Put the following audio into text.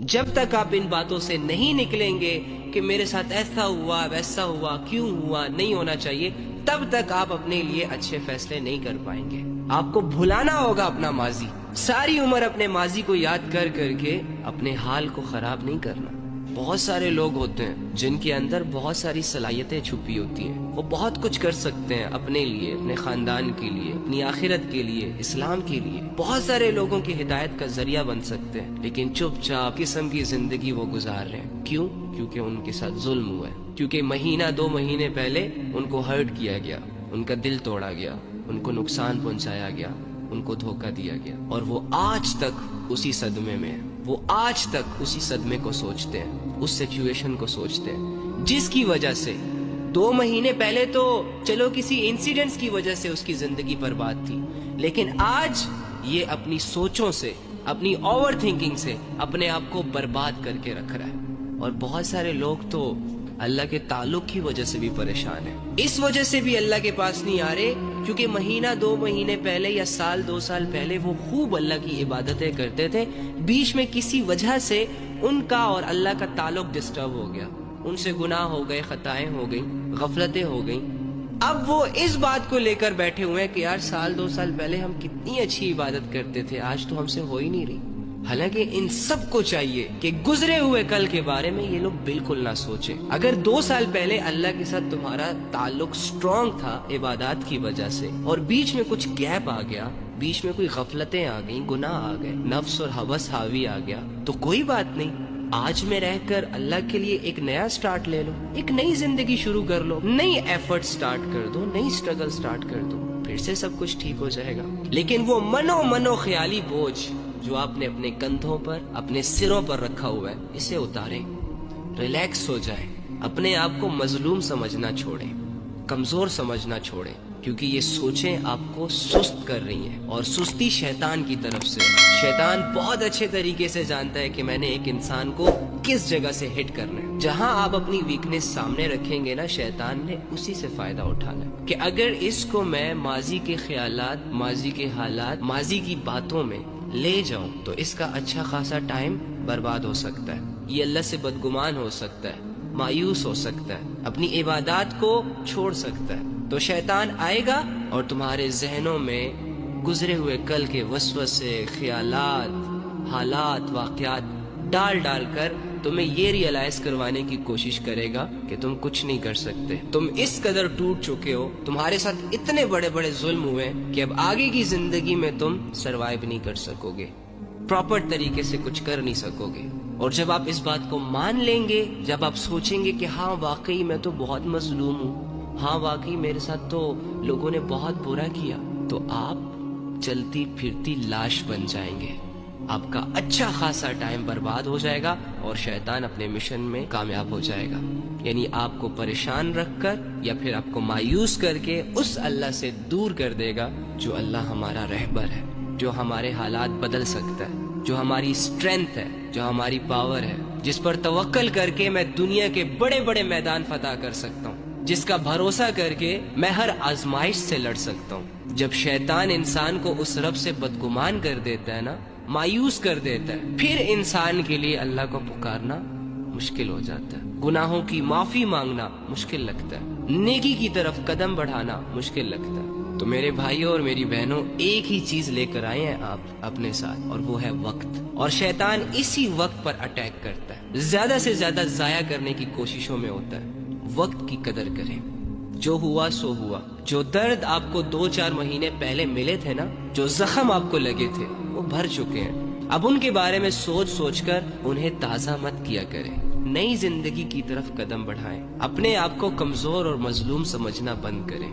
جب تک آپ ان باتوں سے نہیں نکلیں گے کہ میرے ساتھ ایسا ہوا ویسا ہوا کیوں ہوا نہیں ہونا چاہیے، تب تک آپ اپنے لیے اچھے فیصلے نہیں کر پائیں گے۔ آپ کو بھلانا ہوگا اپنا ماضی، ساری عمر اپنے ماضی کو یاد کر کر کے اپنے حال کو خراب نہیں کرنا۔ بہت سارے لوگ ہوتے ہیں جن کے اندر بہت ساری صلاحیتیں چھپی ہوتی ہیں، وہ بہت کچھ کر سکتے ہیں اپنے لیے، اپنے خاندان کے لیے، اپنی آخرت کے لیے، اسلام کے لیے، بہت سارے لوگوں کی ہدایت کا ذریعہ بن سکتے ہیں، لیکن چپ چاپ قسم کی زندگی وہ گزار رہے ہیں۔ کیوں؟ کیونکہ ان کے ساتھ ظلم ہوا ہے، کیونکہ مہینہ 2 مہینے پہلے ان کو ہرٹ کیا گیا، ان کا دل توڑا گیا، ان کو نقصان پہنچایا گیا، ان کو دھوکہ دیا گیا، اور وہ آج تک اسی صدمے میں ہیں۔ وہ آج تک اسی صدمے کو سوچتے ہیں، اس سچویشن کو سوچتے ہیں جس کی وجہ سے 2 مہینے پہلے تو چلو کسی انسیڈنٹس کی وجہ سے اس کی زندگی برباد تھی، لیکن آج یہ اپنی سوچوں سے، اپنی اوور تھنکنگ سے اپنے آپ کو برباد کر کے رکھ رہا ہے۔ اور بہت سارے لوگ تو اللہ کے تعلق کی وجہ سے بھی پریشان ہیں، اس وجہ سے بھی اللہ کے پاس نہیں آ رہے کیونکہ مہینہ 2 مہینے پہلے یا سال 2 سال پہلے وہ خوب اللہ کی عبادتیں کرتے تھے، بیچ میں کسی وجہ سے ان کا اور اللہ کا تعلق ڈسٹرب ہو گیا، ان سے گناہ ہو گئے، خطائیں ہو گئیں، غفلتیں ہو گئیں۔ اب وہ اس بات کو لے کر بیٹھے ہوئے ہیں کہ یار سال 2 سال پہلے ہم کتنی اچھی عبادت کرتے تھے، آج تو ہم سے ہو ہی نہیں رہی۔ حالانکہ ان سب کو چاہیے کہ گزرے ہوئے کل کے بارے میں یہ لوگ بالکل نہ سوچیں۔ اگر 2 سال پہلے اللہ کے ساتھ تمہارا تعلق سٹرونگ تھا عبادات کی وجہ سے، اور بیچ میں کچھ گیپ آ گیا، بیچ میں کوئی غفلتیں آ گئیں، گناہ آ گئے، نفس اور ہوس حاوی آ گیا، تو کوئی بات نہیں، آج میں رہ کر اللہ کے لیے ایک نیا سٹارٹ لے لو، ایک نئی زندگی شروع کر لو، نئی ایفرٹ سٹارٹ کر دو، نئی سٹرگل سٹارٹ کر دو، پھر سے سب کچھ ٹھیک ہو جائے گا۔ لیکن وہ منو خیالی بوجھ جو آپ نے اپنے کندھوں پر، اپنے سروں پر رکھا ہوا ہے، اسے اتاریں، ریلیکس ہو جائیں، اپنے آپ کو مظلوم سمجھنا چھوڑیں، کمزور سمجھنا چھوڑیں، کیونکہ یہ سوچیں آپ کو سست کر رہی ہیں، اور سستی شیطان کی طرف سے۔ شیطان بہت اچھے طریقے سے جانتا ہے کہ میں نے ایک انسان کو کس جگہ سے ہٹ کرنا ہے۔ جہاں آپ اپنی ویکنس سامنے رکھیں گے نا، شیطان نے اسی سے فائدہ اٹھانا ہے کہ اگر اس کو میں ماضی کے خیالات، ماضی کے حالات، ماضی کی باتوں میں لے جاؤں تو اس کا اچھا خاصا ٹائم برباد ہو سکتا ہے، یہ اللہ سے بدگمان ہو سکتا ہے، مایوس ہو سکتا ہے، اپنی عبادات کو چھوڑ سکتا ہے۔ تو شیطان آئے گا اور تمہارے ذہنوں میں گزرے ہوئے کل کے وسوسے، خیالات، حالات، واقعات ڈال کر تمہیں یہ ریئلائز کروانے کی کوشش کرے گا کہ تم کچھ نہیں کر سکتے، تم اس قدر ٹوٹ چکے ہو، تمہارے ساتھ اتنے بڑے ظلم ہوئے کہ اب آگے کی زندگی میں تم سروائیو نہیں کر سکو گے، پراپر طریقے سے کچھ کر نہیں سکو گے۔ اور جب آپ اس بات کو مان لیں گے، جب آپ سوچیں گے کہ ہاں واقعی میں تو بہت مظلوم ہوں، ہاں واقعی میرے ساتھ تو لوگوں نے بہت برا کیا، تو آپ چلتی پھرتی لاش بن جائیں گے، آپ کا اچھا خاصا ٹائم برباد ہو جائے گا اور شیطان اپنے مشن میں کامیاب ہو جائے گا۔ یعنی آپ کو پریشان رکھ کر یا پھر آپ کو مایوس کر کے اس اللہ سے دور کر دے گا جو اللہ ہمارا رہبر ہے، جو ہمارے حالات بدل سکتا ہے، جو ہماری اسٹرینتھ ہے، جو ہماری پاور ہے، جس پر توکل کر کے میں دنیا کے بڑے میدان فتح کر سکتا ہوں، جس کا بھروسہ کر کے میں ہر آزمائش سے لڑ سکتا ہوں۔ جب شیطان انسان کو اس رب سے بدگمان کر دیتا ہے نا، مایوس کر دیتا ہے، پھر انسان کے لیے اللہ کو پکارنا مشکل ہو جاتا ہے، گناہوں کی معافی مانگنا مشکل لگتا ہے، نیکی کی طرف قدم بڑھانا مشکل لگتا ہے۔ تو میرے بھائیوں اور میری بہنوں، ایک ہی چیز لے کر آئے ہیں آپ اپنے ساتھ، اور وہ ہے وقت۔ اور شیطان اسی وقت پر اٹیک کرتا ہے، زیادہ سے زیادہ ضائع کرنے کی کوششوں میں ہوتا ہے۔ وقت کی قدر کریں، جو ہوا سو ہوا۔ جو درد آپ کو 2-4 مہینے پہلے ملے تھے نا، جو زخم آپ کو لگے تھے، وہ بھر چکے ہیں۔ اب ان کے بارے میں سوچ کر انہیں تازہ مت کیا کریں، نئی زندگی کی طرف قدم بڑھائیں، اپنے آپ کو کمزور اور مظلوم سمجھنا بند کریں۔